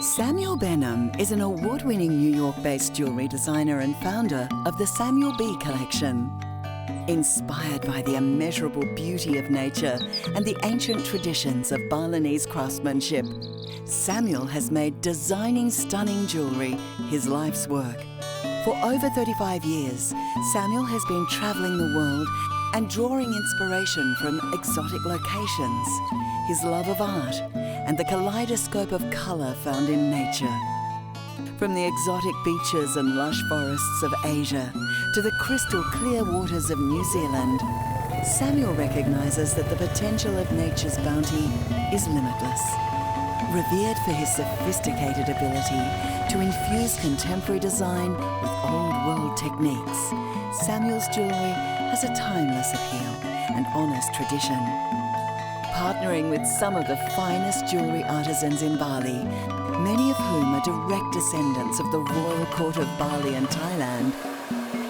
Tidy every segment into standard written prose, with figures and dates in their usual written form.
Samuel Benham is an award-winning New York-based jewellery designer and founder of the Samuel B Collection. Inspired by the immeasurable beauty of nature and the ancient traditions of Balinese craftsmanship, Samuel has made designing stunning jewellery his life's work. For over 35 years, Samuel has been travelling the world and drawing inspiration from exotic locations, his love of art, and the kaleidoscope of colour found in nature. From the exotic beaches and lush forests of Asia to the crystal clear waters of New Zealand, Samuel recognises that the potential of nature's bounty is limitless. Revered for his sophisticated ability to infuse contemporary design with old world techniques, Samuel's jewellery has a timeless appeal and honest tradition. Partnering with some of the finest jewellery artisans in Bali, many of whom are direct descendants of the royal court of Bali and Thailand,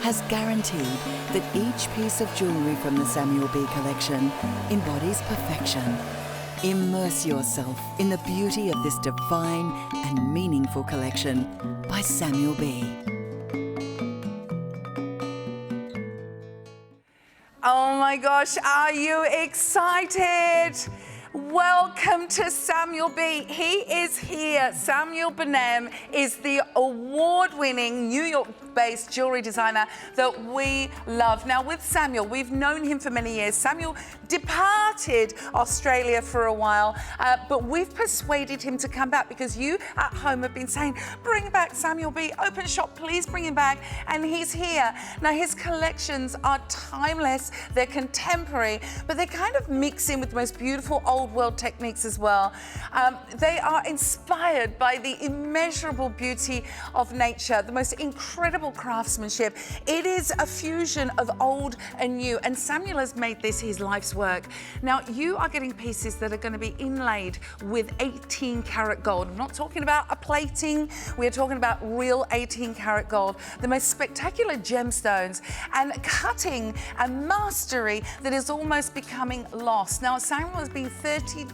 has guaranteed that each piece of jewellery from the Samuel B collection embodies perfection. Immerse yourself in the beauty of this divine and meaningful collection by Samuel B. Oh my gosh, are you excited? Welcome to Samuel B. He is here. Samuel Benham is the award-winning New York-based jewellery designer that we love. Now with Samuel, we've known him for many years. Samuel departed Australia for a while, but we've persuaded him to come back because you at home have been saying, bring back Samuel B. Openshop, please bring him back. And he's here. Now his collections are timeless, they're contemporary, but they kind of mix in with the most beautiful old world techniques as well. They are inspired by the immeasurable beauty of nature, the most incredible craftsmanship. It is a fusion of old and new, and Samuel has made this his life's work. Now you are getting pieces that are going to be inlaid with 18 karat gold. I'm not talking about a plating, we're talking about real 18 karat gold, the most spectacular gemstones and cutting and mastery that is almost becoming lost. Now Samuel has been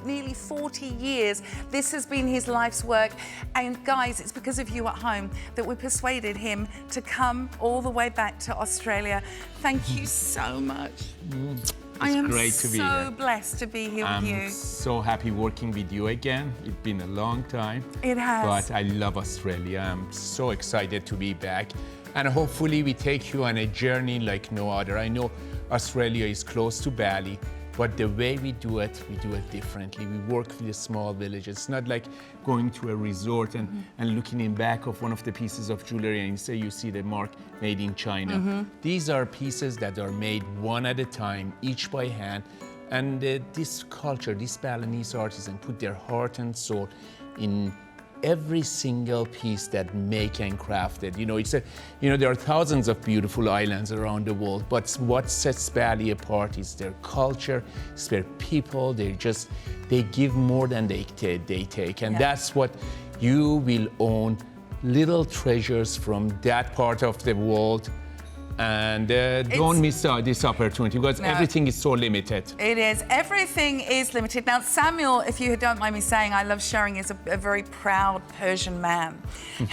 nearly 40 years. This has been his life's work. And guys, it's because of you at home that we persuaded him to come all the way back to Australia. Thank you so much. I am great to be so here. blessed to be here with you. I'm so happy working with you again. It's been a long time. It has. But I love Australia. I'm so excited to be back. And hopefully we take you on a journey like no other. I know Australia is close to Bali, but the way we do it differently. We work with a small village. It's not like going to a resort and looking in back of one of the pieces of jewelry and you see the mark made in China. These are pieces that are made one at a time, each by hand. And this culture, these Balinese artisans put their heart and soul in every single piece that make and crafted. There are thousands of beautiful islands around the world, but what sets Bali apart is their culture, it's their people. They give more than they take, and that's what you will own, little treasures from that part of the world. And don't miss out this opportunity because everything is so limited. It is. Everything is limited. Now, Samuel, if you don't mind me saying, I love sharing, is a very proud Persian man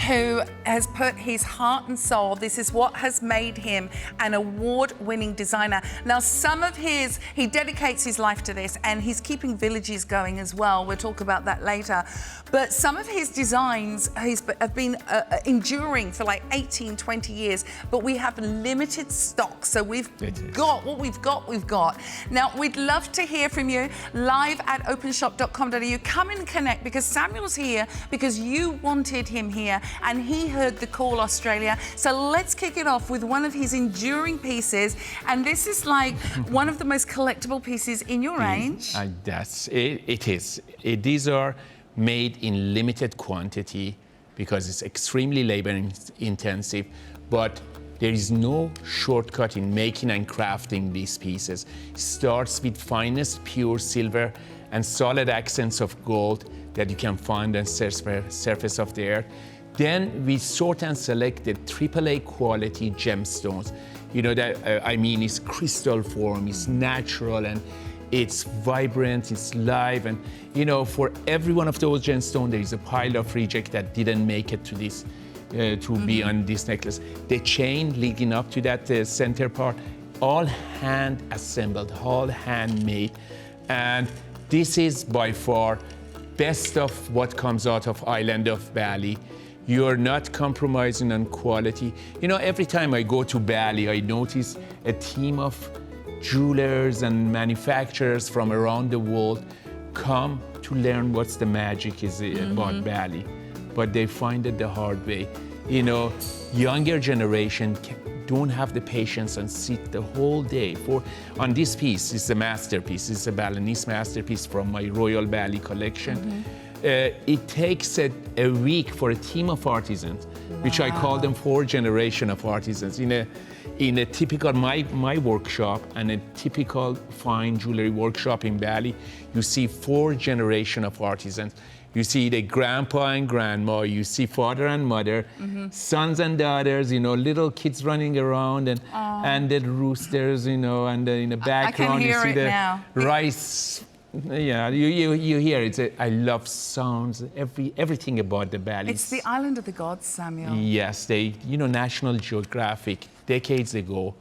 who has put his heart and soul, this is what has made him an award-winning designer. Now, he dedicates his life to this and he's keeping villages going as well. We'll talk about that later. But some of his designs have been enduring for like 18, 20 years, but we have limited stock, so we've got what we've got. Now, we'd love to hear from you live at openshop.com.au. Come and connect because Samuel's here because you wanted him here and he heard the call, Australia. So let's kick it off with one of his enduring pieces, and this is like one of the most collectible pieces in your range. It is. These are made in limited quantity because it's extremely labor intensive, but there is no shortcut in making and crafting these pieces. It starts with finest pure silver and solid accents of gold that you can find on the surface of the earth. Then we sort and select the AAA quality gemstones. It's crystal form, it's natural, and It's vibrant, it's live, and you know, for every one of those gemstones, there is a pile of reject that didn't make it to this, to be on this necklace. The chain leading up to that center part, all hand assembled, all handmade, and this is by far best of what comes out of island of Bali. You're not compromising on quality. You know, every time I go to Bali, I notice a team of jewelers and manufacturers from around the world come to learn what's the magic is about Bali, but they find it the hard way. You know, younger generation don't have the patience and sit the whole day on this piece. It's a masterpiece. It's a Balinese masterpiece from my Royal Bali collection. It takes a week for a team of artisans, which I call them 4 generation of artisans. In a typical, my workshop and a typical fine jewelry workshop in Bali, you see 4 generation of artisans. You see the grandpa and grandma, you see father and mother, sons and daughters, you know, little kids running around, and the roosters, you know, and in the background you see the rice. Yeah, you hear it. I love sounds, everything about the Bali. It's the island of the gods, Samuel. Yes, National Geographic decades ago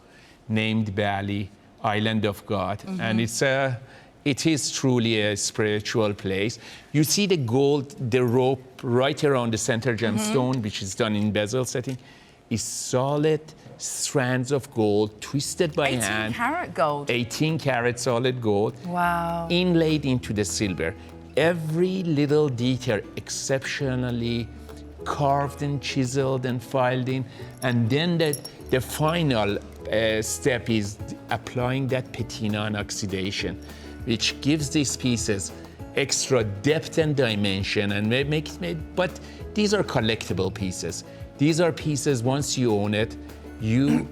named Bali Island of God, and it is truly a spiritual place. You see the gold, the rope right around the center gemstone, which is done in bezel setting, is solid strands of gold twisted by hand. 18 karat gold. 18 karat solid gold. Wow. Inlaid into the silver. Every little detail exceptionally carved and chiseled and filed in. And then the final step is applying that patina and oxidation, which gives these pieces extra depth and dimension and but these are collectible pieces. These are pieces, once you own it, you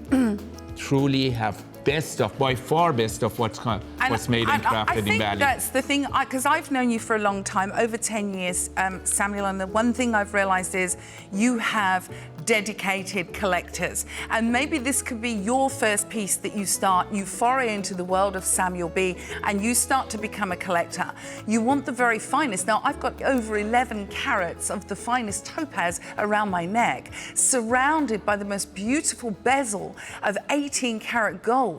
truly have by far best of what's made and crafted in Bali. I think that's the thing, because I've known you for a long time, over 10 years, Samuel, and the one thing I've realised is you have dedicated collectors. And maybe this could be your first piece that you foray into the world of Samuel B, and you start to become a collector. You want the very finest. Now, I've got over 11 carats of the finest topaz around my neck, surrounded by the most beautiful bezel of 18 karat gold.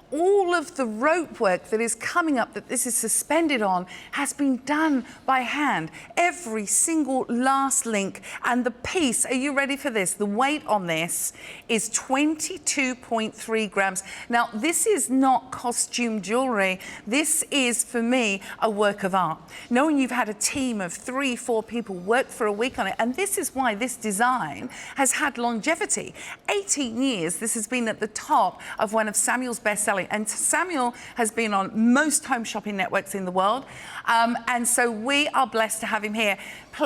All of the rope work that is coming up, that this is suspended on, has been done by hand. Every single last link. And the piece, are you ready for this? The weight on this is 22.3 grams. Now, this is not costume jewellery. This is, for me, a work of art. Knowing you've had a team of 3-4 people work for a week on it, and this is why this design has had longevity. 18 years, this has been at the top of one of Samuel's best-selling. And Samuel has been on most home shopping networks in the world. And so we are blessed to have him here.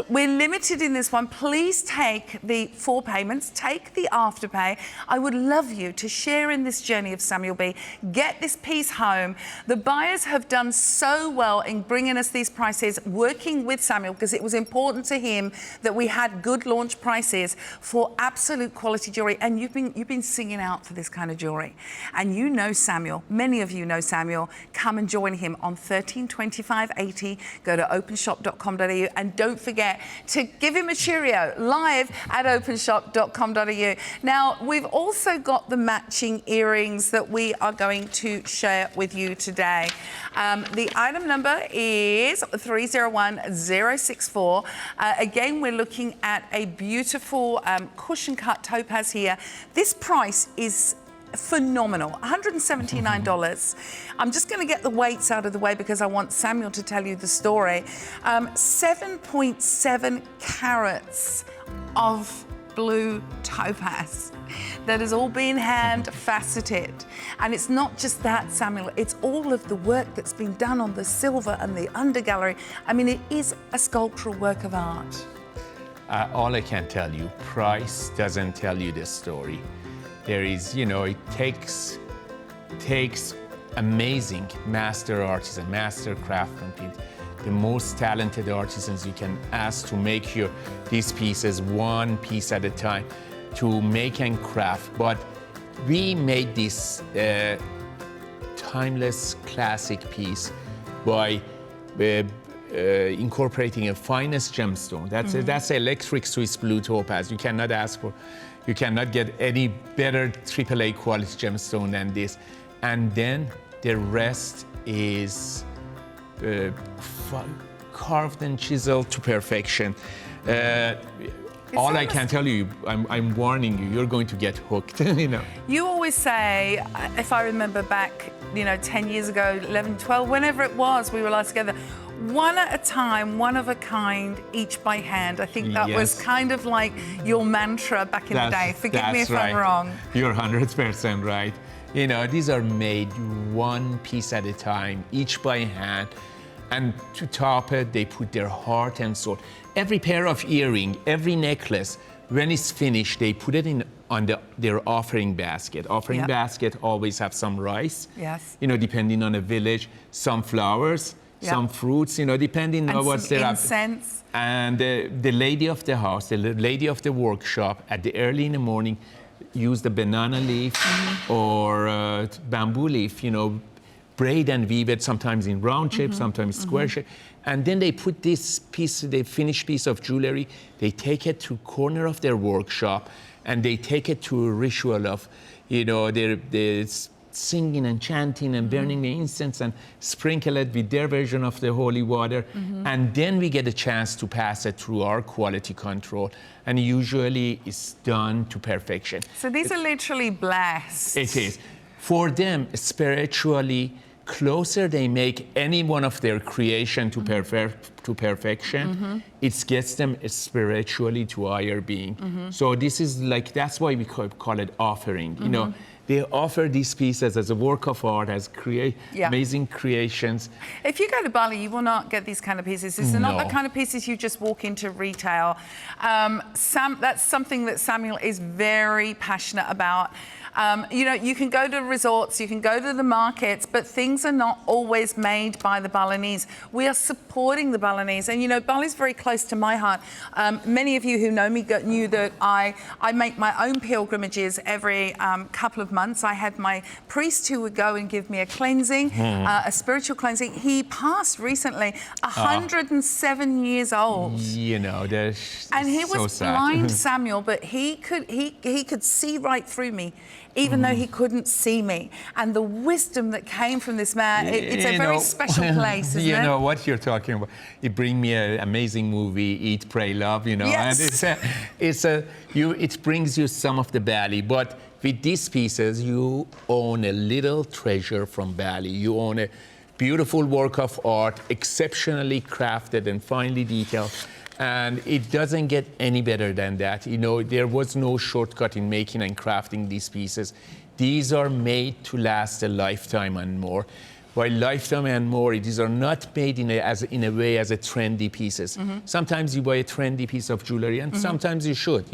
We're limited in this one. Please take the 4 payments, take the afterpay. I would love you to share in this journey of Samuel B. Get this piece home. The buyers have done so well in bringing us these prices, working with Samuel, because it was important to him that we had good launch prices for absolute quality jewellery. And you've been singing out for this kind of jewellery. And you know Samuel, many of you know Samuel. Come and join him on 132580. Go to openshop.com.au, and don't forget to give him a cheerio live at openshop.com.au. Now, we've also got the matching earrings that we are going to share with you today. The item number is 301064. Again, we're looking at a beautiful cushion cut topaz here. This price is phenomenal, $179. I'm just going to get the weights out of the way because I want Samuel to tell you the story. 7.7 carats of blue topaz that has all been hand faceted. And it's not just that, Samuel, it's all of the work that's been done on the silver and the undergallery. I mean, it is a sculptural work of art. All I can tell you, price doesn't tell you the story. There is, it takes amazing master artisans, master craftsmen, the most talented artisans you can ask to make these pieces one piece at a time, to make and craft. But we made this timeless classic piece by incorporating a finest gemstone. That's electric Swiss blue topaz. You cannot get any better AAA quality gemstone than this. And then the rest is carved and chiseled to perfection. All I can tell you, I'm warning you, you're going to get hooked, you know. You always say, if I remember back, 10 years ago, 11, 12, whenever it was, we were all together, one at a time, one of a kind, each by hand. I think that was kind of like your mantra back in the day. Forgive me if I'm wrong. You're 100% right. These are made one piece at a time, each by hand. And to top it, they put their heart and soul. Every pair of earring, every necklace, when it's finished, they put it on their offering basket. Offering basket always have some rice. Yes. Depending on the village, some flowers, some fruits, depending on what's there. Incense. And the lady of the house, the lady of the workshop, at the early in the morning, use the banana leaf or bamboo leaf, braid and weave it, sometimes in round shape, sometimes square shape. And then they put this piece, the finished piece of jewelry, they take it to corner of their workshop and they take it to a ritual of, they're singing and chanting and burning the incense and sprinkle it with their version of the holy water. And then we get a chance to pass it through our quality control. And usually it's done to perfection. So these are literally blessed. It is. For them, spiritually, closer they make any one of their creation to perfection, it gets them spiritually to higher being. So this is that's why we call it offering. They offer these pieces as a work of art, as amazing creations. If you go to Bali, you will not get these kind of pieces. These are not the kind of pieces you just walk into retail. That's something that Samuel is very passionate about. You can go to resorts, you can go to the markets, but things are not always made by the Balinese. We are supporting the Balinese. And, Bali's very close to my heart. Many of you who know me knew that I make my own pilgrimages every couple of months. I had my priest who would go and give me a cleansing, a spiritual cleansing. He passed recently, 107 years old. And he was so blind, Samuel, but he could see right through me, even though he couldn't see me. And the wisdom that came from this man, it's a very special place, isn't it? You know what you're talking about. You bring me an amazing movie, Eat, Pray, Love, Yes. And it brings you some of the Bali. But with these pieces, you own a little treasure from Bali. You own a beautiful work of art, exceptionally crafted and finely detailed. And it doesn't get any better than that. There was no shortcut in making and crafting these pieces. These are made to last a lifetime and more. By lifetime and more, these are not made in a way as a trendy pieces. Sometimes you buy a trendy piece of jewelry, and sometimes you should.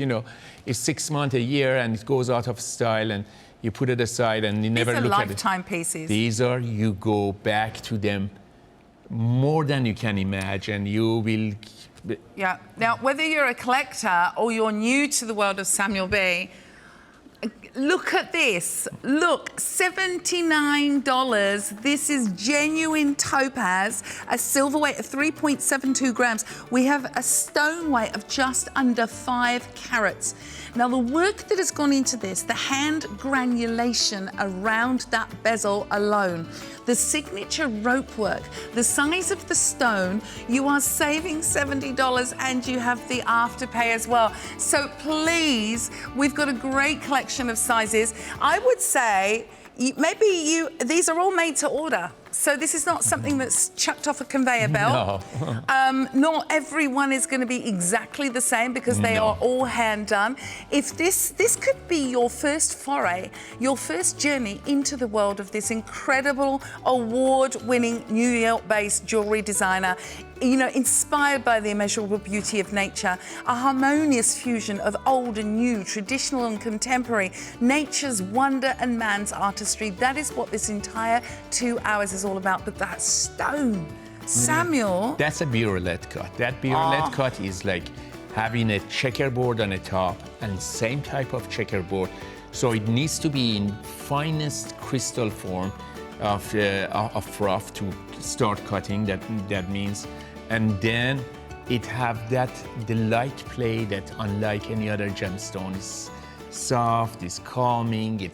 It's 6 months, a year, and it goes out of style, and you put it aside, and you never look at it. These are lifetime pieces. You go back to them more than you can imagine. You will. Yeah. Now, whether you're a collector or you're new to the world of Samuel B, look at this. Look, $79. This is genuine topaz, a silver weight of 3.72 grams. We have a stone weight of just under 5 carats. Now, the work that has gone into this, the hand granulation around that bezel alone, the signature rope work, the size of the stone, you are saving $70 and you have the afterpay as well. So please, we've got a great collection of sizes. I would say these are all made to order. So this is not something that's chucked off a conveyor belt. No. Not everyone is going to be exactly the same because they are all hand done. If this could be your first foray, your first journey into the world of this incredible award-winning New York-based jewelry designer, inspired by the immeasurable beauty of nature, a harmonious fusion of old and new, traditional and contemporary, nature's wonder and man's artistry. That is what this entire 2 hours is all about. But that stone, Samuel. That's a burelet cut. That burelet cut is like having a checkerboard on the top, and same type of checkerboard. So it needs to be in finest crystal form of rough to start cutting, that means. And then it have the light play that unlike any other gemstone is soft, is calming,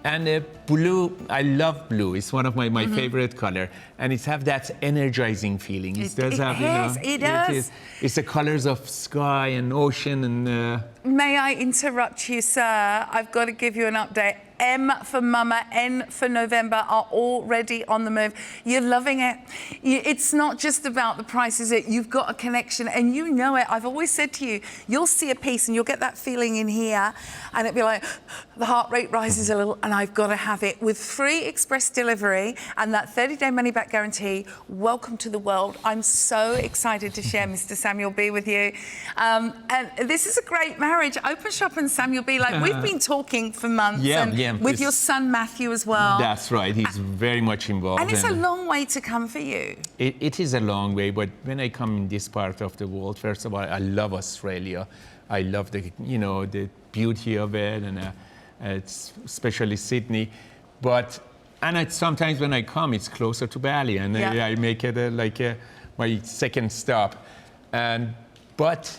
and blue, I love blue. It's one of my favorite color, and it have that energizing feeling. It does. It's the colors of sky and ocean and. May I interrupt you, sir? I've got to give you an update. M for Mama, N for November are already on the move. You're loving it. It's not just about the price, is it? You've got a connection and you know it. I've always said to you, you'll see a piece and you'll get that feeling in here and it'll be like, the heart rate rises a little and I've got to have it. With free express delivery and that 30-day money-back guarantee, welcome to the world. I'm so excited to share Mr. Samuel B with you. And this is a great marriage. Openshop and Samuel B, like we've been talking for months. With your son Matthew as well. That's right, he's very much involved. And it's a long way to come for you. It is a long way, but when I come in this part of the world, first of all, I love Australia. I love the beauty of it, and it's especially Sydney. Sometimes when I come, it's closer to Bali, and I make it my second stop. But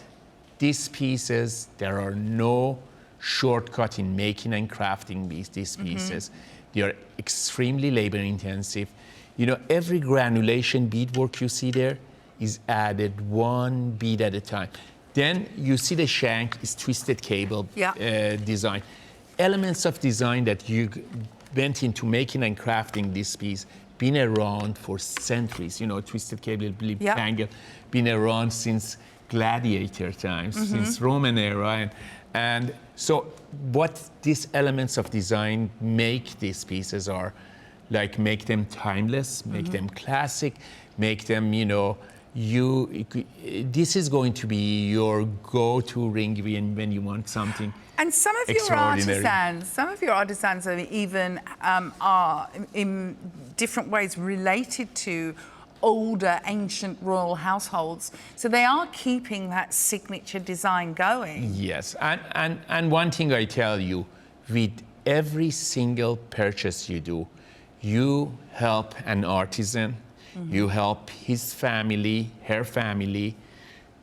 these pieces, there are no shortcut in making and crafting these pieces. They are extremely labor intensive. You know, every granulation beadwork you see there is added one bead at a time. Then you see the shank is twisted cable design. Elements of design that you went into making and crafting this piece been around for centuries. You know, twisted cable, bangle, been around since gladiator times, since Roman era. And so what these elements of design make these pieces are, like make them timeless, make them classic, make them, you know, this is going to be your go-to ring when you want something. And some of your artisans are even are in different ways related to older ancient royal households, so they are keeping that signature design going. Yes, and one thing I tell you, with every single purchase you do, you help an artisan, you help his family, her family,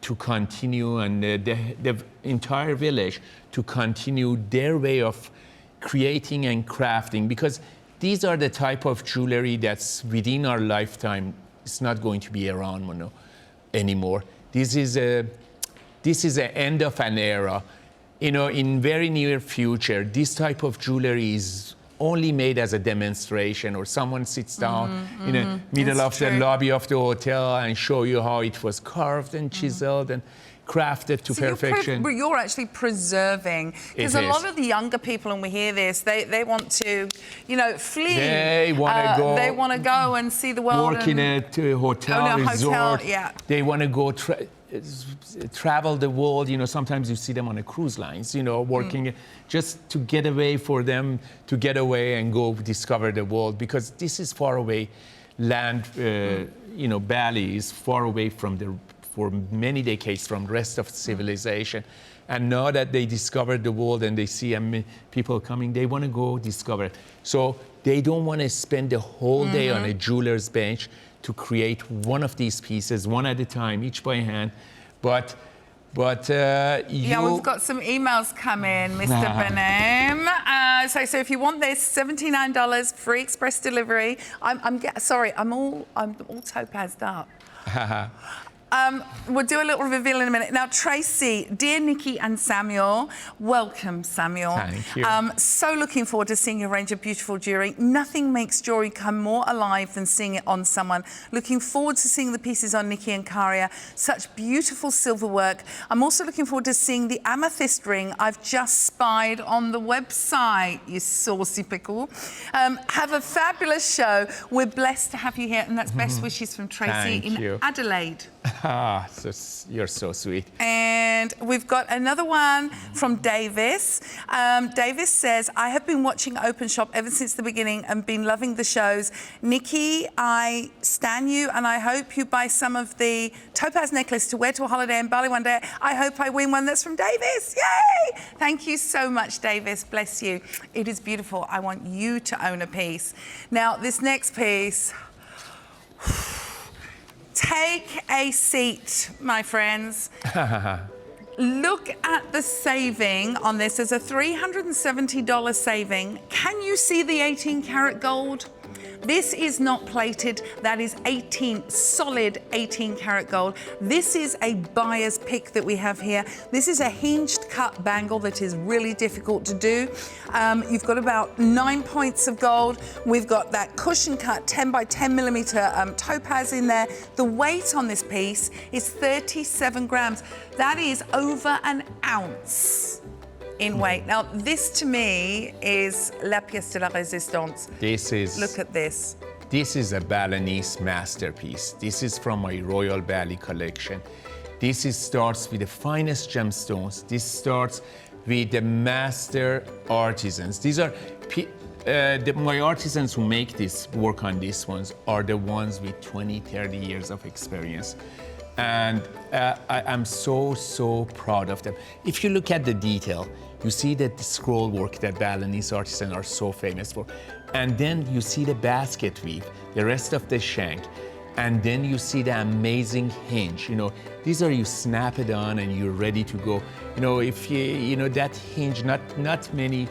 to continue, and the entire village to continue their way of creating and crafting, because these are the type of jewelry that's within our lifetime. It's not going to be around anymore. This is the end of an era. You know, in very near future, this type of jewelry is only made as a demonstration, or someone sits down in the middle of the lobby of the hotel and show you how it was carved and chiseled and crafted to perfection. You're actually preserving, because a lot of the younger people, and we hear this, they want to, you know, flee. They want to go and see the world. Work in a hotel, resort. They want to go travel the world. You know, sometimes you see them on the cruise lines, you know, working just to get away, for them to get away and go discover the world, because this is far away land. You know, Bali is far away from for many decades from the rest of civilization. And now that they discovered the world and they see people coming, they want to go discover it. So they don't want to spend the whole day on a jeweler's bench to create one of these pieces, one at a time, each by hand. But we've got some emails coming, Mr. Benem. So if you want this, $79, free express delivery. I'm all topazed up. We'll do a little reveal in a minute. Now, Tracy, dear Nikki and Samuel, welcome, Samuel. Thank you. So looking forward to seeing your range of beautiful jewellery. Nothing makes jewellery come more alive than seeing it on someone. Looking forward to seeing the pieces on Nikki and Karia. Such beautiful silver work. I'm also looking forward to seeing the amethyst ring I've just spied on the website, you saucy pickle. Have a fabulous show. We're blessed to have you here, and that's best wishes from Tracy in Adelaide. You're so sweet. And we've got another one from Davis. Davis says, I have been watching Openshop ever since the beginning and been loving the shows. Nikki, I stan you, and I hope you buy some of the topaz necklace to wear to a holiday in Bali one day. I hope I win one. That's from Davis. Yay! Thank you so much, Davis. Bless you. It is beautiful. I want you to own a piece. Now, this next piece, Take a seat, my friends. Look at the saving on this. There's a $370 saving. Can you see the 18 karat gold? This is not plated, that is solid 18 karat gold. This is a buyer's pick that we have here. This is a hinged cut bangle that is really difficult to do. You've got about 9 points of gold. We've got that cushion cut 10 by 10 millimeter topaz in there. The weight on this piece is 37 grams. That is over an ounce in weight. Now, this to me is la pièce de la résistance. Look at this. This is a Balinese masterpiece. This is from my Royal Bali collection. Starts with the finest gemstones. This starts with the master artisans. These are my artisans who make this, work on these ones, are the ones with 20, 30 years of experience. And I'm so proud of them. If you look at the detail, you see that the scroll work that Balinese artisans are so famous for. And then you see the basket weave, the rest of the shank. And then you see the amazing hinge. You know, these are, you snap it on and you're ready to go. You know, if you know that hinge, not many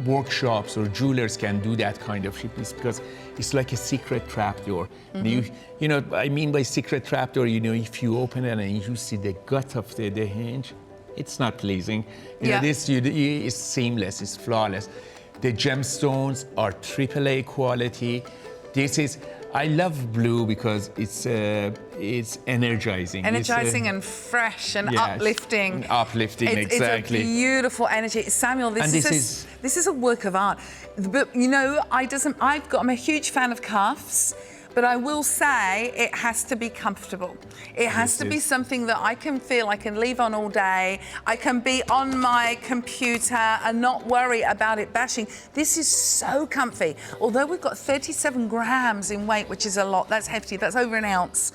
workshops or jewelers can do that kind of shipments because it's like a secret trapdoor. You know, I mean by secret trapdoor, you know, if you open it and you see the gut of the hinge, it's not pleasing. You know, this is seamless, it's flawless. The gemstones are AAA quality. I love blue because it's energizing. Energizing and fresh and uplifting. Uplifting, exactly. It's a beautiful energy. Samuel, this is a work of art. But you know, I'm a huge fan of cuffs. But I will say it has to be comfortable. It has to be something that I can feel I can leave on all day. I can be on my computer and not worry about it bashing. This is so comfy. Although we've got 37 grams in weight, which is a lot, that's hefty, that's over an ounce.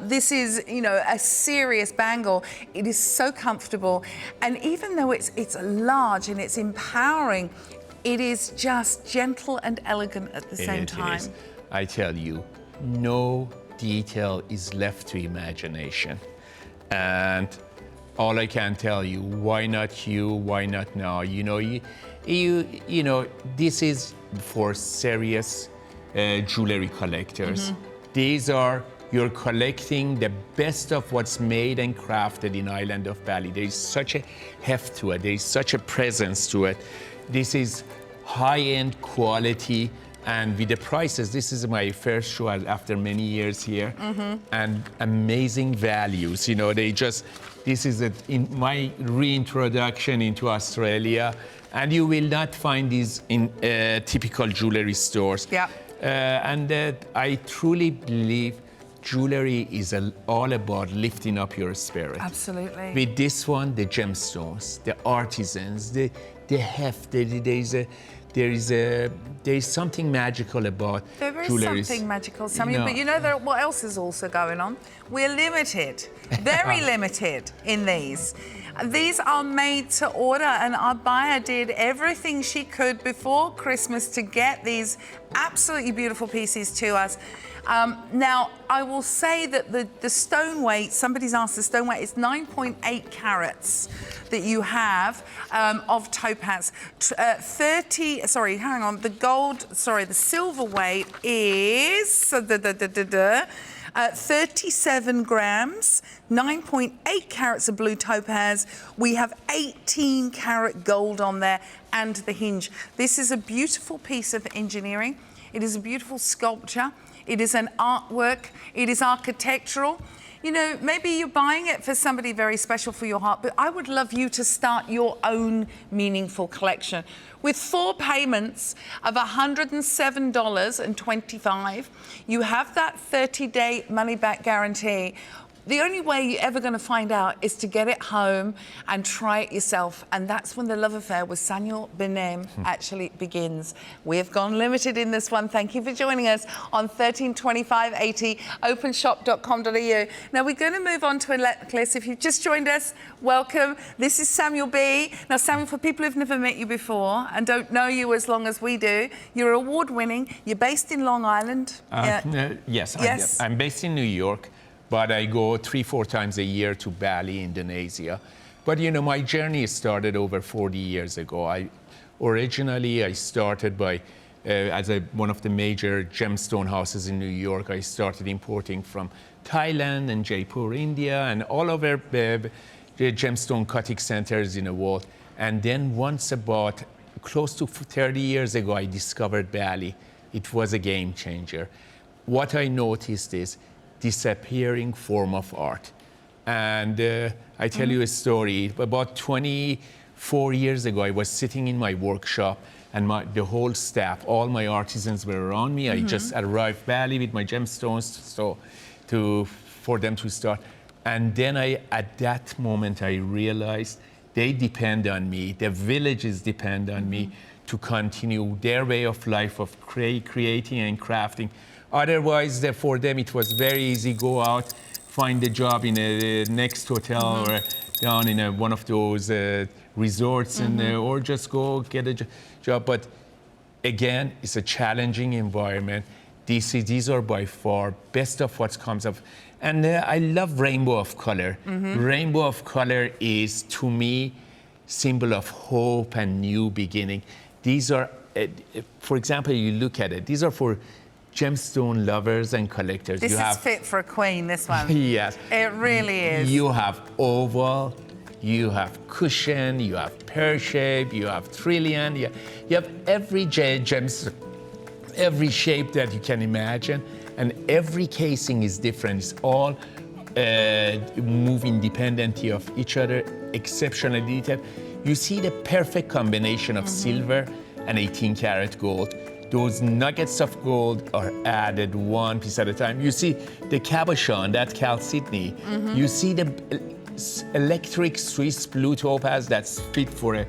This is, you know, a serious bangle. It is so comfortable. And even though it's large and it's empowering, it is just gentle and elegant at the same time. I tell you, no detail is left to imagination. And all I can tell you, why not you, why not now? You know, you know, this is for serious jewelry collectors. You're collecting the best of what's made and crafted in island of Bali. There is such a heft to it, there is such a presence to it. This is high-end quality. And with the prices, this is my first show after many years here, and amazing values. You know, this is in my reintroduction into Australia, and you will not find these in typical jewelry stores. Yeah. And I truly believe jewelry is all about lifting up your spirit. Absolutely. With this one, the gemstones, the artisans, the heft, there is something magical about jewelry. There is something magical, Samuel, but you know what else is also going on? We're limited, very limited in these. These are made to order, and our buyer did everything she could before Christmas to get these absolutely beautiful pieces to us. Now, I will say that the stone weight, somebody's asked the stone weight, is 9.8 carats that you have of topaz. The silver weight is 37 grams, 9.8 carats of blue topaz. We have 18 karat gold on there and the hinge. This is a beautiful piece of engineering. It is a beautiful sculpture. It is an artwork. It is architectural. You know, maybe you're buying it for somebody very special for your heart, but I would love you to start your own meaningful collection. With 4 payments of $107.25, you have that 30-day money-back guarantee. the only way you're ever going to find out is to get it home and try it yourself. And that's when the love affair with Samuel Benem actually begins. We have gone limited in this one. Thank you for joining us on 132580, openshop.com.au. Now we're going to move on to a necklace. If you've just joined us, welcome. This is Samuel B. Now Samuel, for people who've never met you before and don't know you as long as we do, you're award-winning. You're based in Long Island. Yes. I'm based in New York, but I go 3-4 times a year to Bali, Indonesia. But you know, my journey started over 40 years ago. Originally I started by, as one of the major gemstone houses in New York. I started importing from Thailand and Jaipur, India, and all over the gemstone cutting centers in the world. And then once about close to 30 years ago, I discovered Bali. It was a game changer. What I noticed is disappearing form of art. And I tell you a story. About 24 years ago, I was sitting in my workshop and the whole staff, all my artisans were around me. I just arrived Bali with my gemstones for them to start. And then at that moment, I realized they depend on me, the villages depend on me to continue their way of life of creating and crafting. Otherwise, for them, it was very easy, go out, find a job in a next hotel or down in one of those resorts or just go get a job. But again, it's a challenging environment. These are by far best of what comes up. And I love rainbow of color. Rainbow of color is, to me, symbol of hope and new beginning. These are, for example, you look at it, these are for gemstone lovers and collectors. This is fit for a queen, this one. Yes. It really is. You have oval, you have cushion, you have pear shape, you have trillion, you have every gemstone, every shape that you can imagine, and every casing is different. It's all move independently of each other, exceptional detail. You see the perfect combination of silver and 18-karat gold. Those nuggets of gold are added one piece at a time. You see the cabochon, that chalcedony. You see the electric Swiss blue topaz that's fit for a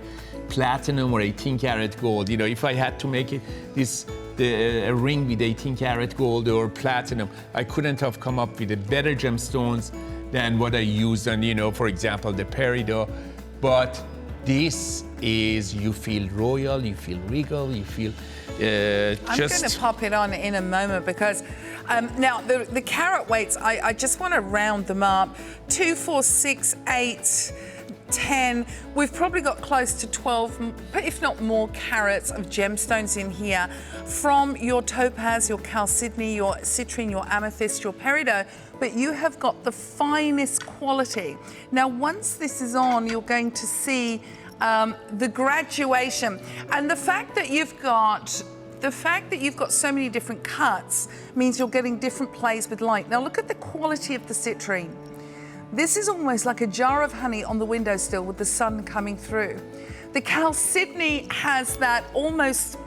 platinum or 18-karat gold. You know, if I had to make it a ring with 18-karat gold or platinum, I couldn't have come up with a better gemstones than what I used on, you know, for example, the peridot. But this is, you feel royal, you feel regal, you feel I'm going to pop it on in a moment because now the carat weights, I just want to round them up. 2, 4, 6, 8, 10. We've probably got close to 12, if not more, carats of gemstones in here from your topaz, your chalcedony, your citrine, your amethyst, your peridot, but you have got the finest quality. Now, once this is on, you're going to see the graduation, and the fact that you've got so many different cuts means you're getting different plays with light. Now look at the quality of the citrine. This is almost like a jar of honey on the windowsill with the sun coming through. The chalcedony has that almost.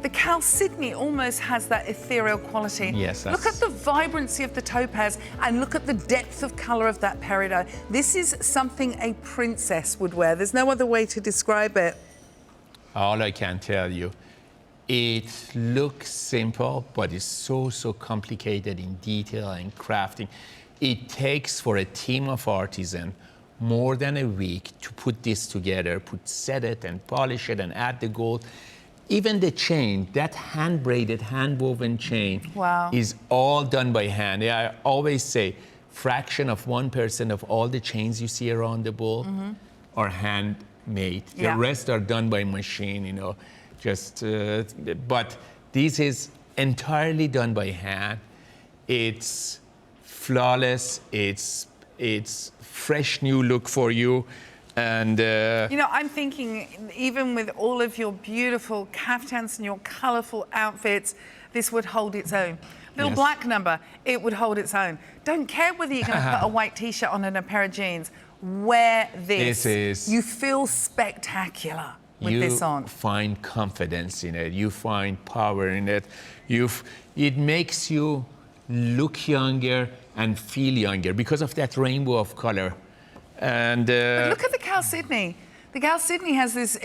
The chalcedony almost has that ethereal quality. Yes. Look at the vibrancy of the topaz and look at the depth of color of that peridot. This is something a princess would wear. There's no other way to describe it. All I can tell you, it looks simple, but it's so complicated in detail and crafting. It takes for a team of artisans more than a week to put this together, set it and polish it and add the gold. Even the chain, that hand-braided, hand-woven chain is all done by hand. I always say, fraction of 1% of all the chains you see around the bowl are handmade. The rest are done by machine, you know. But this is entirely done by hand. It's flawless. It's fresh new look for you. And you know, I'm thinking, even with all of your beautiful caftans and your colorful outfits, this would hold its own. Little black number, it would hold its own. Don't care whether you're going to put a white t-shirt on and a pair of jeans. Wear this. You feel spectacular with this on. You find confidence in it. You find power in it. It makes you look younger and feel younger because of that rainbow of color. And But look at the Chalcedony. The Chalcedony has this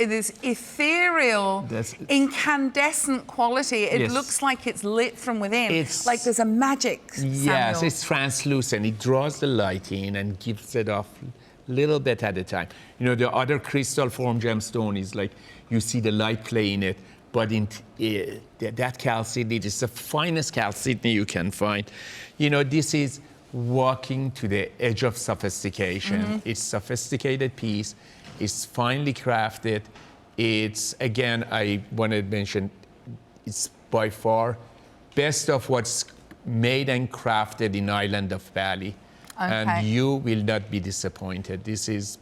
ethereal, incandescent quality. It Yes. looks like it's lit from within. It's- like there's a magic, yes, Samuel. it's translucent. It draws the light in and gives it off a little bit at a time. You know, the other crystal form gemstone is like you see the light play in it, but in that Chalcedony is the finest Chalcedony you can find. You know, this is walking to the edge of sophistication. It's sophisticated piece. It's finely crafted. It's, again, I want to mention, it's by far best of what's made and crafted in island of Bali. Okay. And you will not be disappointed. This is,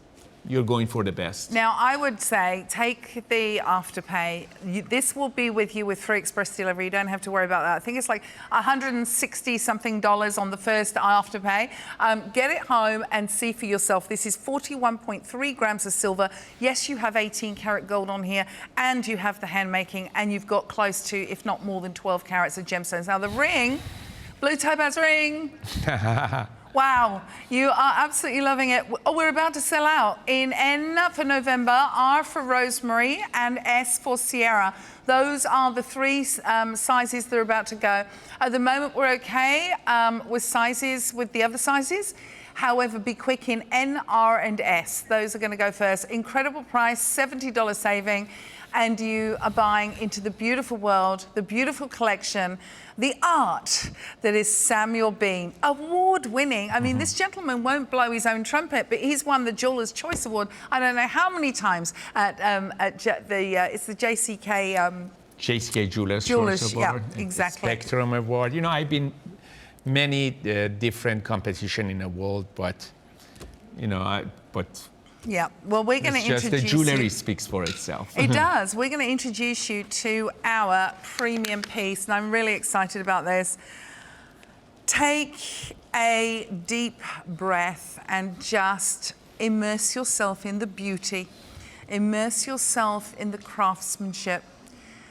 you're going for the best. Now, I would say take the Afterpay. This will be with you with free express delivery. You don't have to worry about that. I think it's like $160-something on the first Afterpay. Get it home and see for yourself. This is 41.3 grams of silver. Yes, you have 18 karat gold on here, and you have the handmaking, and you've got close to, if not more than 12 carats of gemstones. Now, the ring, blue topaz ring. Wow, you are absolutely loving it. Oh, we're about to sell out in N for November, R for Rosemary, and S for Sierra. Those are the three sizes that are about to go. At the moment, we're okay with sizes, with the other sizes. However, be quick in N, R, and S. Those are going to go first. Incredible price, $70 saving. And you are buying into the beautiful world, the beautiful collection, the art that is Samuel Bean, award-winning. I mean, this gentleman won't blow his own trumpet, but he's won the Jeweler's Choice Award, I don't know how many times at it's the JCK... JCK Jewelers Jewelers, Award, yeah, exactly. Spectrum Award. You know, I've been many different competition in the world, but, you know, Yeah, well, we're going to it's just introduce the jewellery you. speaks for itself. It does. We're going to introduce you to our premium piece, and I'm really excited about this. Take a deep breath and just immerse yourself in the beauty, immerse yourself in the craftsmanship,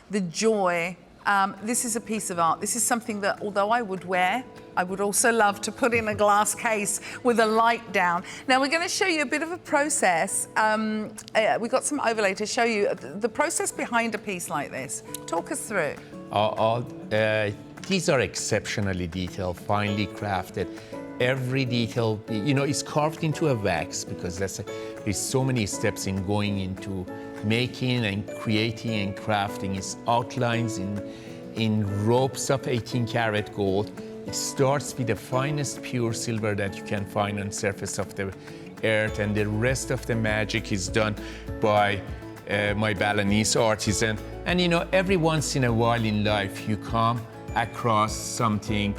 the joy. This is a piece of art. This is something that, although I would wear, I would also love to put in a glass case with a light down. Now, we're going to show you a bit of a process. We've got some overlay to show you the process behind a piece like this. Talk us through. These are exceptionally detailed, finely crafted. Every detail, you know, is carved into a wax because there's so many steps in going into making and creating and crafting. It's outlines in ropes of 18 karat gold. It starts with the finest pure silver that you can find on the surface of the earth, and the rest of the magic is done by my Balinese artisan. And you know, every once in a while in life, you come across something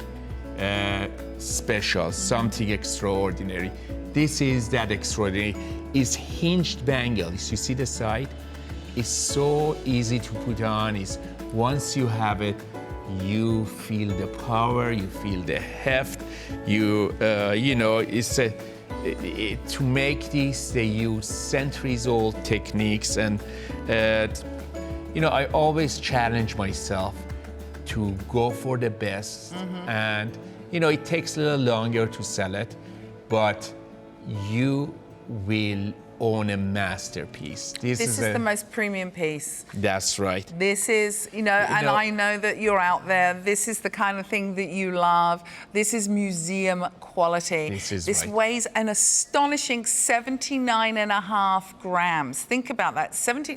special, something extraordinary. This is that extraordinary. It's hinged bangles. You see the side? It's so easy to put on. It's once you have it, you feel the power, you feel the heft. You know, to make this, they use centuries-old techniques, and you know, I always challenge myself to go for the best. And you know, it takes a little longer to sell it, but you will own a masterpiece. This is the most premium piece. That's right. This is, you know, and I know that you're out there. This is the kind of thing that you love. This is museum quality. This right. weighs an astonishing 79.5 grams. Think about that.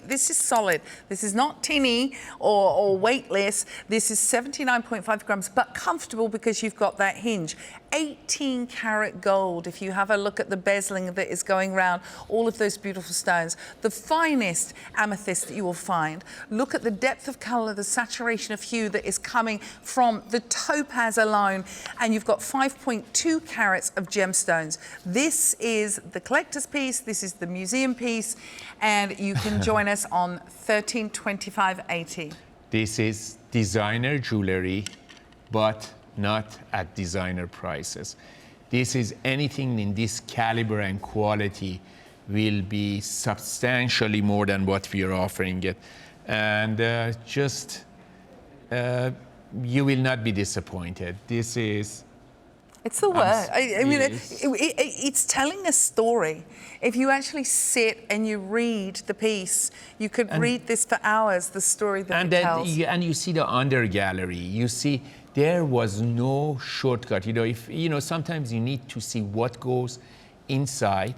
This is solid. This is not tinny or weightless. This is 79.5 grams, but comfortable because you've got that hinge. 18 karat gold. If you have a look at the bezeling that is going around, all of those beautiful stones, the finest amethyst that you will find. Look at the depth of color, the saturation of hue that is coming from the topaz alone, and you've got 5.2 carats of gemstones. This is the collector's piece, this is the museum piece, and you can join us on 1325.80. This is designer jewelry, but not at designer prices. This is anything in this caliber and quality will be substantially more than what we are offering it. And you will not be disappointed. This is It's the word. I mean, yes. it's telling a story. If you actually sit and you read the piece, you could read this for hours, the story that it tells. And you see the under gallery. You see there was no shortcut. Sometimes you need to see what goes inside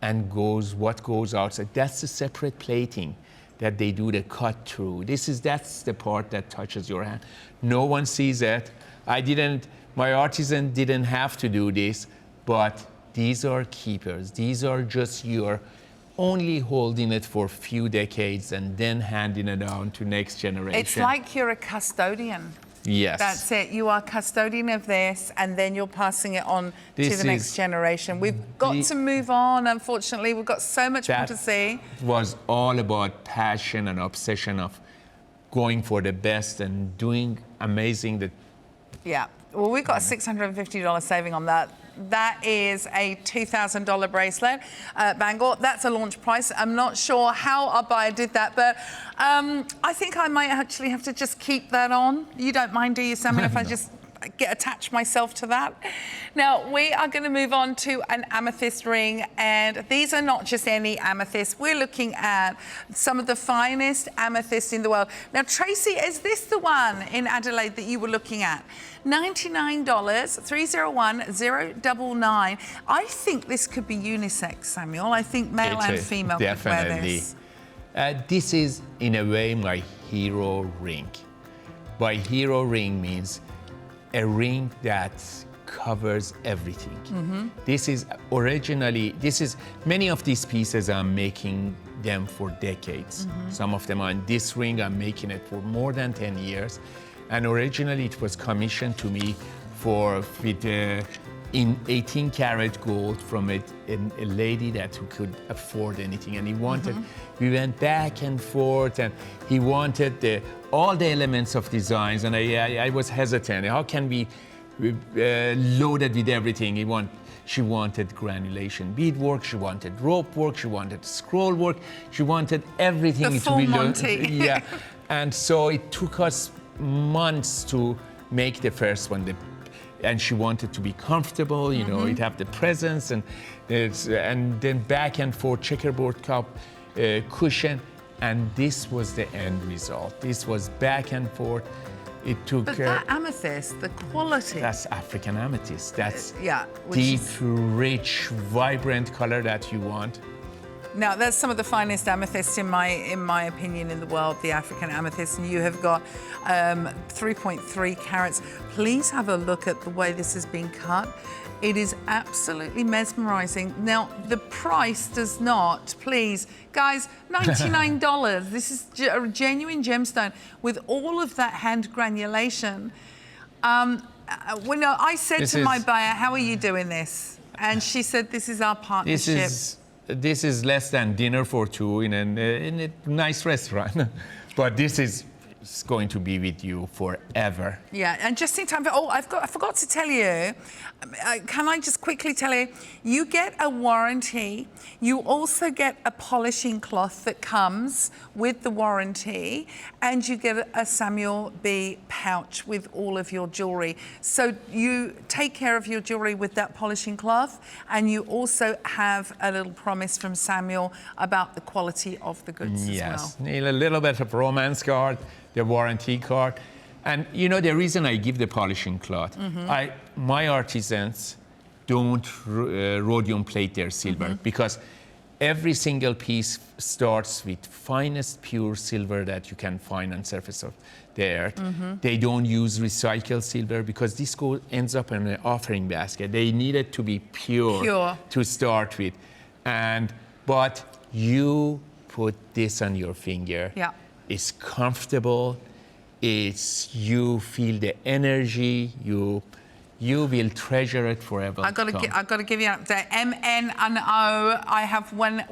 and what goes outside. That's the separate plating that they do the cut through. That's the part that touches your hand. No one sees it. My artisan didn't have to do this, but these are keepers. These are just you're only holding it for a few decades and then handing it on to next generation. It's like you're a custodian. Yes. That's it. You are custodian of this, and then you're passing it on to the next generation. We've got to move on, unfortunately. We've got so much more to see. It was all about passion and obsession of going for the best and doing amazing. Yeah. Well, we've got a $650 saving on that. That is a $2,000 bracelet, bangle. That's a launch price. I'm not sure how our buyer did that, but I think I might actually have to just keep that on. You don't mind, do you, Samuel, if I just attach myself to that? Now, we are going to move on to an amethyst ring, and these are not just any amethyst. We're looking at some of the finest amethyst in the world. Now, Tracy, is this the one in Adelaide that you were looking at? $99, 301-099. I think this could be unisex, Samuel. I think male and female could wear this. This is, in a way, my hero ring. My hero ring means a ring that covers everything. Mm-hmm. Many of these pieces I'm making them for decades. Mm-hmm. Some of them on this ring, I'm making it for more than 10 years. And originally it was commissioned to me in 18 karat gold from a lady who could afford anything. And he wanted, we went back and forth, and he wanted all the elements of designs, and I was hesitant. How can we load it with everything? She wanted granulation beadwork, she wanted rope work, she wanted scroll work, she wanted everything the to be Monty. Yeah, and so it took us months to make the first one. And she wanted to be comfortable, it have the presence, and then back and forth checkerboard cup, cushion, and this was the end result. This was back and forth. It took. But that amethyst, the quality. That's African amethyst. That's deep, rich, vibrant color that you want. Now, that's some of the finest amethysts, in my opinion, in the world, the African amethyst. And you have got 3.3 carats. Please have a look at the way this has been cut. It is absolutely mesmerizing. Now, the price does not, please, guys, $99. This is a genuine gemstone with all of that hand granulation. I said to my buyer, how are you doing this? And she said, this is our partnership. This is less than dinner for two in a nice restaurant. But this is going to be with you forever. Yeah, and just in time for, I forgot to tell you, can I just quickly tell you, you get a warranty. You also get a polishing cloth that comes with the warranty, and you get a Samuel B pouch with all of your jewellery. So you take care of your jewellery with that polishing cloth, and you also have a little promise from Samuel about the quality of the goods as well. Yes, a little bit of romance card, the warranty card. And the reason I give the polishing cloth, my artisans don't rhodium plate their silver because every single piece starts with finest pure silver that you can find on surface of the earth. They don't use recycled silver because this ends up in an offering basket. They need it to be pure to start with. But you put this on your finger. Yeah. It's comfortable. You feel the energy. You will treasure it forever. I've got to give you an update. MN and O.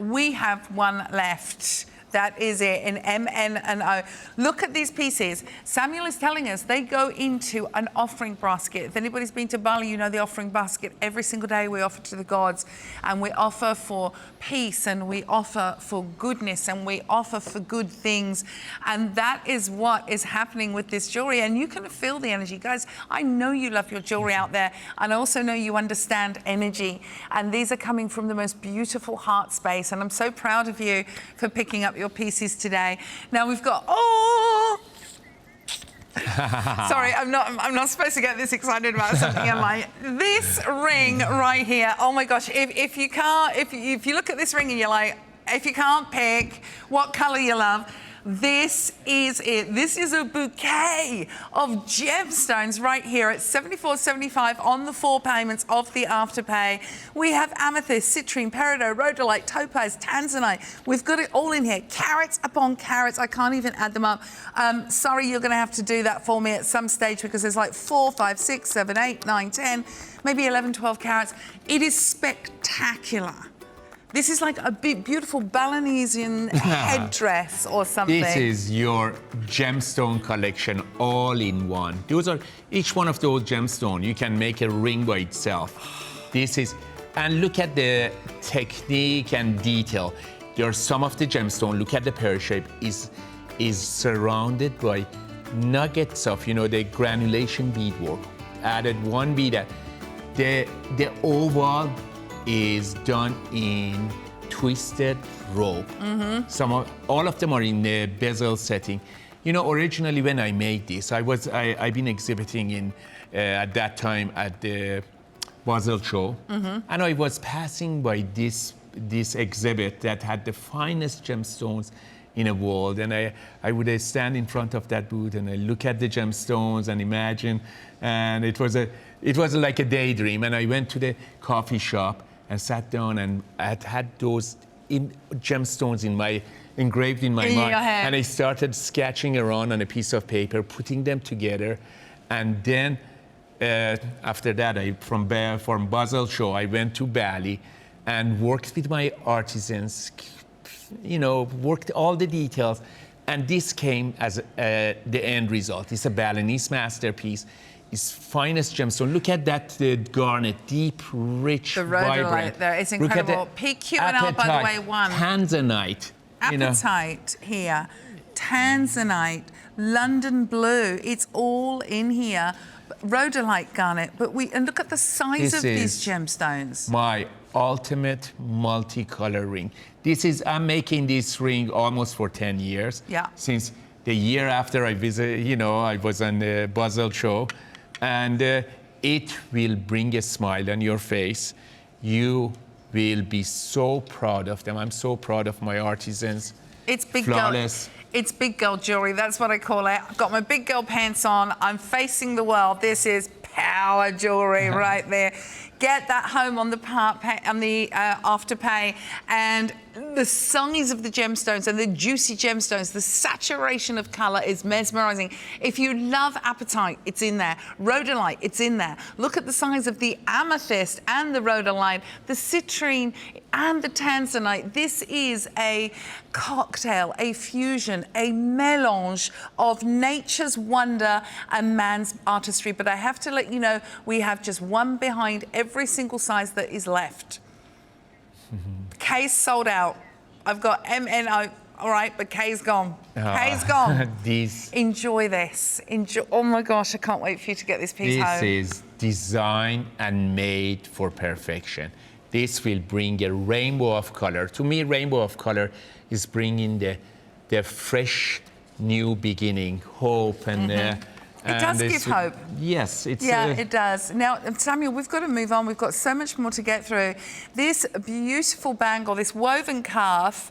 We have one left. That is it, in MN and O. Look at these pieces. Samuel is telling us they go into an offering basket. If anybody's been to Bali, you know the offering basket. Every single day we offer to the gods, and we offer for peace, and we offer for goodness, and we offer for good things. And that is what is happening with this jewelry. And you can feel the energy. Guys, I know you love your jewelry out there, and I also know you understand energy. And these are coming from the most beautiful heart space. And I'm so proud of you for picking up your pieces today. Now we've got, sorry, I'm not supposed to get this excited about something, am I? This ring right here, oh my gosh, if you look at this ring and you're like, if you can't pick what color you love, this is it. This is a bouquet of gemstones right here at $74.75 on the 4 payments of the Afterpay. We have amethyst, citrine, peridot, rhodolite, topaz, tanzanite. We've got it all in here, carats upon carats. I can't even add them up. Sorry, you're going to have to do that for me at some stage because there's like 4, 5, 6, 7, 8, 9, 10, maybe 11, 12 carats. It is spectacular. This is like a beautiful Balinese headdress or something. This is your gemstone collection all in one. Those are, each one of those gemstones, you can make a ring by itself. This is, and look at the technique and detail. There are some of the gemstone, look at the pear shape, is surrounded by nuggets of, the granulation beadwork. Added one bead. The oval is done in twisted rope. All of them are in the bezel setting. Originally when I made this, I've been exhibiting in at that time at the Basel show, and I was passing by this exhibit that had the finest gemstones in a world, and I would stand in front of that booth and I look at the gemstones and imagine, and it was like a daydream. And I went to the coffee shop and sat down, and I had those gemstones engraved in my mind. And I started sketching around on a piece of paper, putting them together. And then after that, from Basel show, I went to Bali and worked with my artisans, worked all the details. And this came as the end result. It's a Balinese masterpiece. It's finest gemstone. Look at that garnet, deep, rich, the vibrant. rhodolite there, it's incredible. PQNL, by the way, one. Tanzanite. Apatite here, tanzanite, London blue. It's all in here. Rhodolite garnet, and look at the size of these gemstones. My ultimate multicolor ring. I'm making this ring almost for 10 years. Yeah. Since the year after I visited, I was on the Basel show. And it will bring a smile on your face. You will be so proud of them. I'm so proud of my artisans. It's big Flawless. It's big girl jewelry. That's what I call it. I've got my big girl pants on. I'm facing the world. This is power jewelry right there. Get that home on the Afterpay, and the size of the gemstones and the juicy gemstones, the saturation of color is mesmerizing. If you love apatite, it's in there. Rhodolite, it's in there. Look at the size of the amethyst and the rhodolite, the citrine and the tanzanite. This is a cocktail, a fusion, a mélange of nature's wonder and man's artistry. But I have to let you know, we have just one behind every single size that is left. K's sold out. I've got MNO, all right, but K's gone. K's gone. Enjoy this. Oh my gosh, I can't wait for you to get this piece home. This is designed and made for perfection. This will bring a rainbow of color. To me, rainbow of color is bringing the fresh new beginning, hope, and it does give hope. Yes, it does. Now, Samuel, we've got to move on. We've got so much more to get through. This beautiful bangle, this woven calf,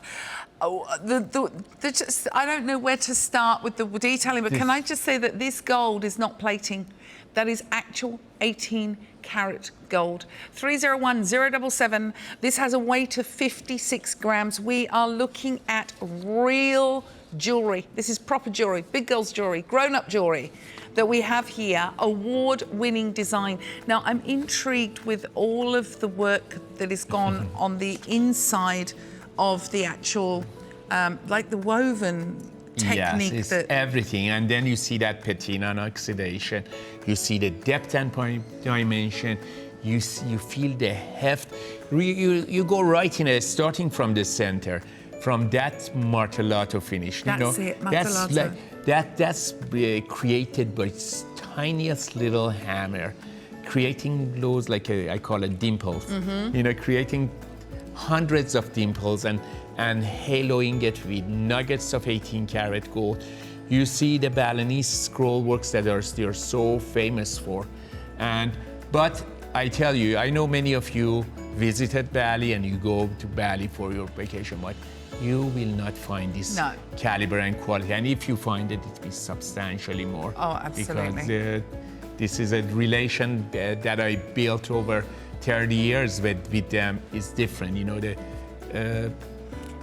I don't know where to start with the detailing, but can I just say that this gold is not plating. That is actual 18-karat gold. 301077. This has a weight of 56 grams. We are looking at real jewelry. This is proper jewelry, big girls jewelry, grown-up jewelry that we have here, award-winning design. Now, I'm intrigued with all of the work that has gone on the inside of the actual like the woven technique. Yes, it's everything. And then you see that patina and oxidation. You see the depth and dimension. You feel the heft. You go right in it, starting from the center, from that martellato finish. That's it, martellato. That's created by tiniest little hammer, creating those, like I call it dimples. Creating hundreds of dimples and haloing it with nuggets of 18-karat gold. You see the Balinese scroll works that they're so famous for. But I tell you, I know many of you visited Bali and you go to Bali for your vacation, but you will not find this caliber and quality. And if you find it, it'll be substantially more. Oh, absolutely. Because this is a relation that I built over 30 years with them is different.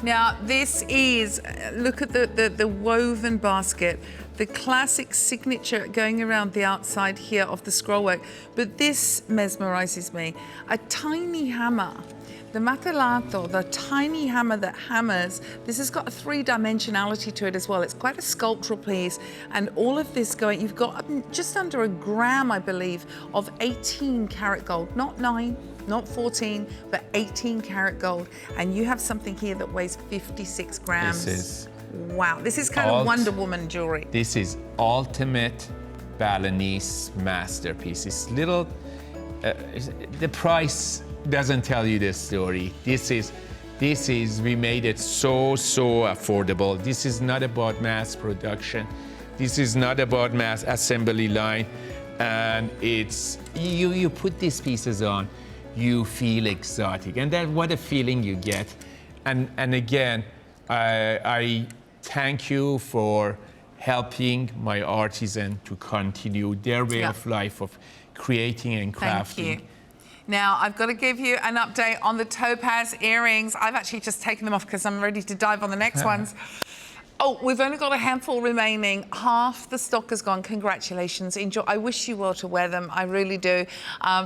Now, this is, look at the woven basket, the classic signature going around the outside here of the scroll work. But this mesmerizes me. A tiny hammer, the martellato, the tiny hammer that hammers, this has got a three-dimensionality to it as well. It's quite a sculptural piece. And all of this going, you've got just under a gram, I believe, of 18-karat gold, not 9. Not 14, but 18-karat gold. And you have something here that weighs 56 grams. This is... Wow, this is kind of Wonder Woman jewelry. This is ultimate Balinese masterpiece. It's little... the price doesn't tell you the story. This is, we made it so affordable. This is not about mass production. This is not about mass assembly line. And it's, you put these pieces on, you feel exotic, and that's what a feeling you get. And again, I thank you for helping my artisan to continue their way of life of creating and crafting. Thank you. Now, I've got to give you an update on the topaz earrings. I've actually just taken them off because I'm ready to dive on the next ones. Oh, we've only got a handful remaining. Half the stock has gone. Congratulations. Enjoy. I wish you well to wear them. I really do.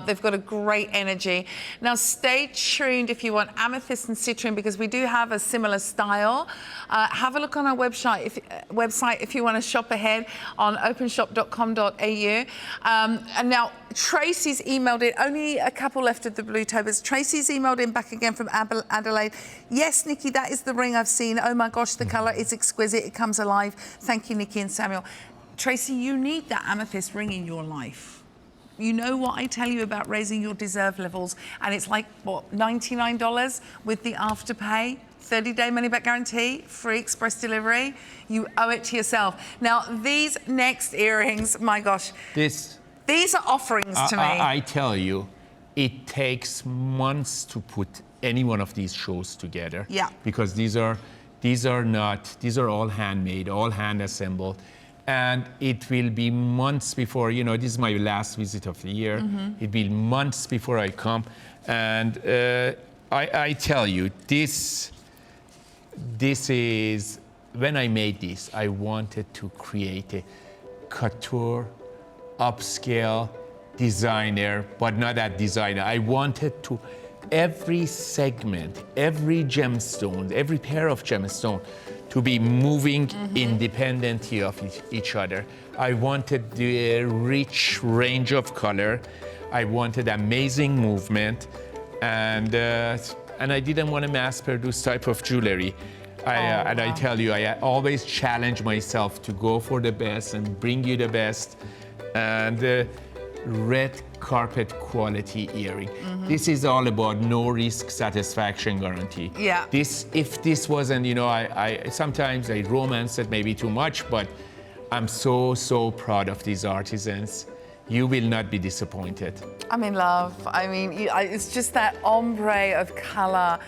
They've got a great energy. Now, stay tuned if you want amethyst and citrine, because we do have a similar style. Have a look on our website if you want to shop ahead on openshop.com.au. And now, Tracy's emailed in. Only a couple left of the blue topaz. Tracy's emailed in back again from Adelaide. Yes, Nikki, that is the ring I've seen. Oh my gosh, the colour is exquisite. It comes alive. Thank you, Nikki and Samuel. Tracy, you need that amethyst ring in your life. You know what I tell you about raising your deserve levels, and it's like, what, $99 with the afterpay, 30-day money-back guarantee, free express delivery. You owe it to yourself. Now, these next earrings, my gosh. These are offerings to me. I tell you, it takes months to put any one of these shows together. Yeah. Because these are all handmade, all hand assembled. And it will be months before, this is my last visit of the year. It'll be months before I come. And I tell you, this is, when I made this, I wanted to create a couture, upscale designer, but not that designer. I wanted to, every segment, every gemstone, every pair of gemstone to be moving independently of each other. I wanted the rich range of color. I wanted amazing movement, and I didn't want to mass produce type of jewelry. And I tell you, I always challenge myself to go for the best and bring you the best. And red carpet quality earring. This is all about no risk satisfaction guarantee. Yeah. If this wasn't, I sometimes I romance it maybe too much, but I'm so proud of these artisans. You will not be disappointed. I'm in love. I mean, it's just that ombre of color,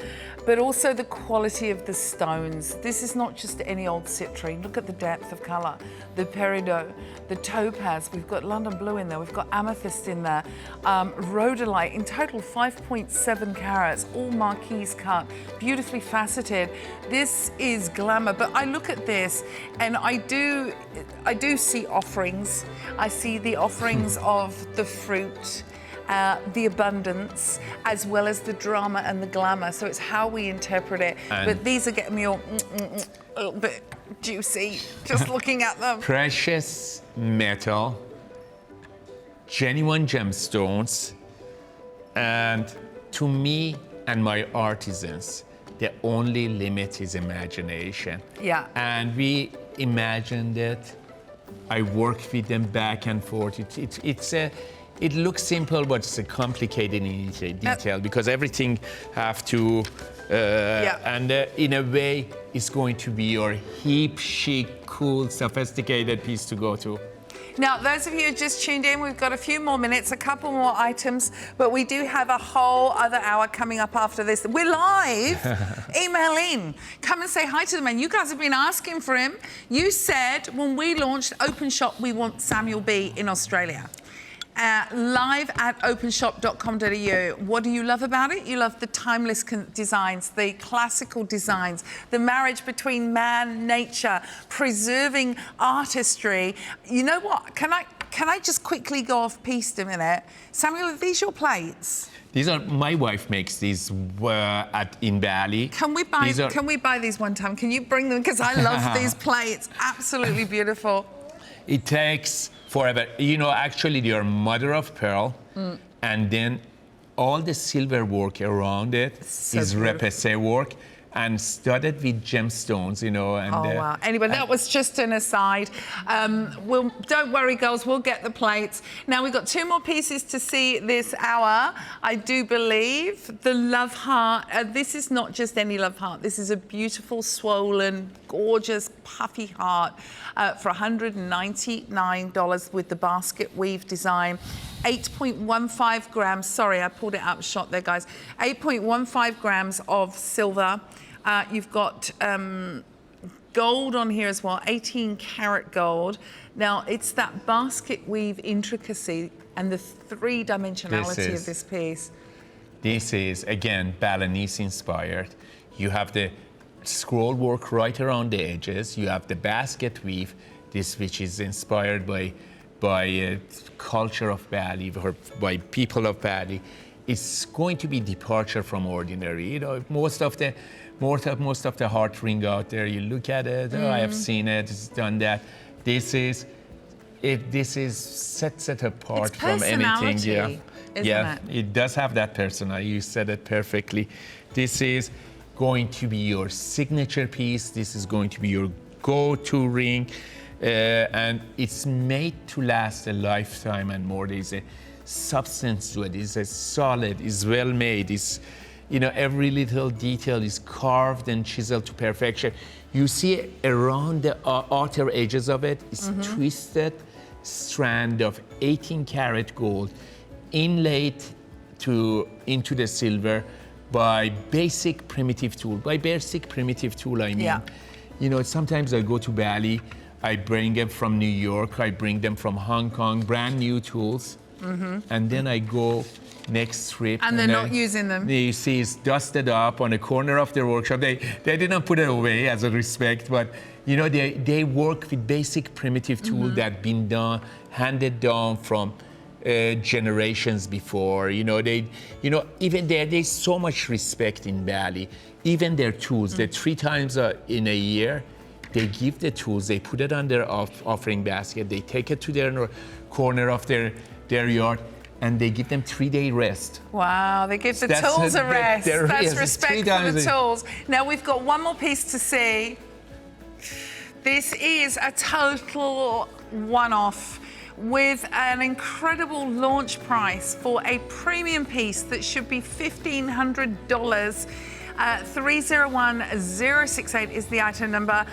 but also the quality of the stones. This is not just any old citrine. Look at the depth of color. The peridot, the topaz. We've got London blue in there. We've got amethyst in there. Rhodolite, in total 5.7 carats, all marquise cut, beautifully faceted. This is glamour, but I look at this and I do see offerings. I see the offerings of the fruit. the abundance, as well as the drama and the glamour. So it's how we interpret it. But these are getting me all a little bit juicy just looking at them. Precious metal, genuine gemstones, and to me and my artisans, the only limit is imagination. Yeah. And we imagined it. I work with them back and forth. It looks simple, but it's a complicated in detail because everything have to, and in a way, it's going to be your hip, chic, cool, sophisticated piece to go to. Now, those of you who just tuned in, we've got a few more minutes, a couple more items, but we do have a whole other hour coming up after this. We're live. Email in. Come and say hi to the man. You guys have been asking for him. You said when we launched Openshop, we want Samuel B in Australia. Live at openshop.com.au. What do you love about it? You love the timeless designs, the classical designs, the marriage between man, nature, preserving artistry. You know what? Can I just quickly go off piste a minute? Samuel, are these your plates? These are, my wife makes these in Bali. Can we buy these one time? Can you bring them? Because I love these plates. Absolutely beautiful. It takes forever. You know, actually, they are mother of pearl, and then all the silver work around it is repoussé work and studded with gemstones, you know. And, wow. Anyway, that was just an aside. Don't worry, girls, we'll get the plates. Now, we've got two more pieces to see this hour, I do believe. The love heart. This is not just any love heart. This is a beautiful, swollen, gorgeous, puffy heart for $199 with the basket weave design. 8.15 grams. Sorry, I pulled it out of shot there, guys. 8.15 grams of silver. You've got gold on here as well, 18 karat gold. Now, it's that basket weave intricacy and the three-dimensionality of this piece. This is, again, Balinese inspired. You have the scroll work right around the edges. You have the basket weave, this which is inspired by culture of Bali, or by people of Bali. It's going to be departure from ordinary. You know, most of the heart ring out there, you look at it, oh, I have seen it, it's done that. This sets it apart from anything. Yeah, it does have that personality. You said it perfectly. This is going to be your signature piece. This is going to be your go-to ring. And it's made to last a lifetime and more. There's a substance to it. It's a solid, it's well made. It's, you know, every little detail is carved and chiseled to perfection. You see around the outer edges of it is twisted strand of 18 karat gold inlaid into the silver by basic primitive tool. By basic primitive tool, I mean, you know, sometimes I go to Bali, I bring them from New York, I bring them from Hong Kong, brand new tools, and then I go next trip. And they're not using them. You see it's dusted up on a corner of their workshop. They didn't put it away as a respect, but you know, they work with basic primitive tool that been handed down from generations before. You know, even there's so much respect in Bali. Even their tools, they 3 times in a year, they give the tools, they put it on their offering basket, they take it to their corner of their yard, and they give them 3-day rest. Wow, they give the tools a rest. That's respect for the tools. Now we've got one more piece to see. This is a total one-off with an incredible launch price for a premium piece that should be $1,500. 301068 is the item number.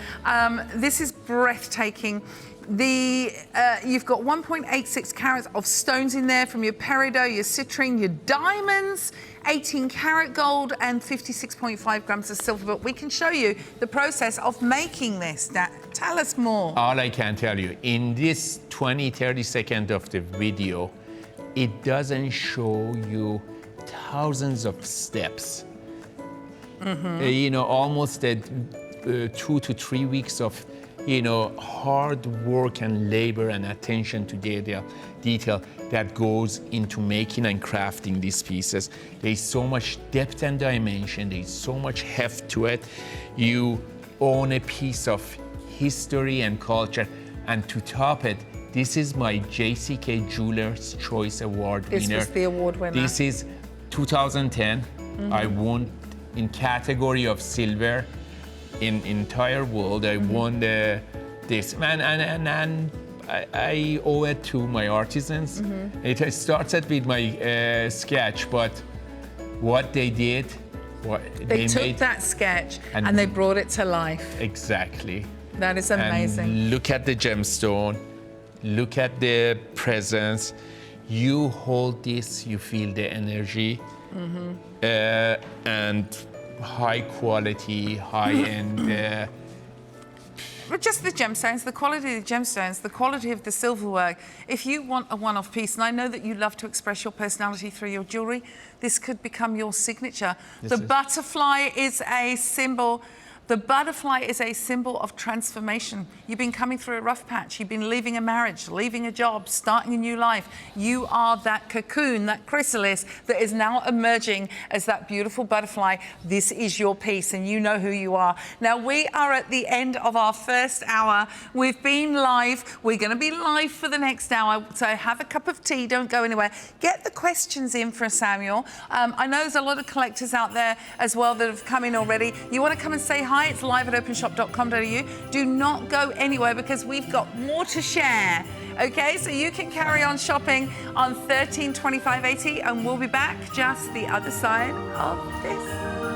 This is breathtaking. You've got 1.86 carats of stones in there from your peridot, your citrine, your diamonds, 18 karat gold and 56.5 grams of silver. But we can show you the process of making this. Now, tell us more. All I can tell you, in this 20-30 seconds of the video, it doesn't show you thousands of steps. You know, almost 2 to 3 weeks of, you know, hard work and labor and attention to detail. detail that goes into making and crafting these pieces. There's so much depth and dimension, there's so much heft to it. You own a piece of history and culture, and to top it, this is my JCK Jeweler's Choice Award winner. This was the award winner. This is 2010. I won in category of silver in entire world. I won this, and I owe it to my artisans. It started with my sketch, but what they did, they took that sketch and they brought it to life. Exactly. That is amazing. And look at the gemstone, look at the presence. You hold this, you feel the energy, and high quality, high end. But just the gemstones, the quality of the gemstones, the quality of the silverware. If you want a one-off piece, and I know that you love to express your personality through your jewellery, this could become your signature. The butterfly is a symbol. The butterfly is a symbol of transformation. You've been coming through a rough patch. You've been leaving a marriage, leaving a job, starting a new life. You are that cocoon, that chrysalis that is now emerging as that beautiful butterfly. This is your piece, and you know who you are. Now, we are at the end of our first hour. We've been live. We're going to be live for the next hour. So have a cup of tea. Don't go anywhere. Get the questions in for Samuel. I know there's a lot of collectors out there as well that have come in already. You want to come and say hi? It's live at openshop.com.au. Do not go anywhere because we've got more to share. Okay, so you can carry on shopping on 132580 and we'll be back just the other side of this.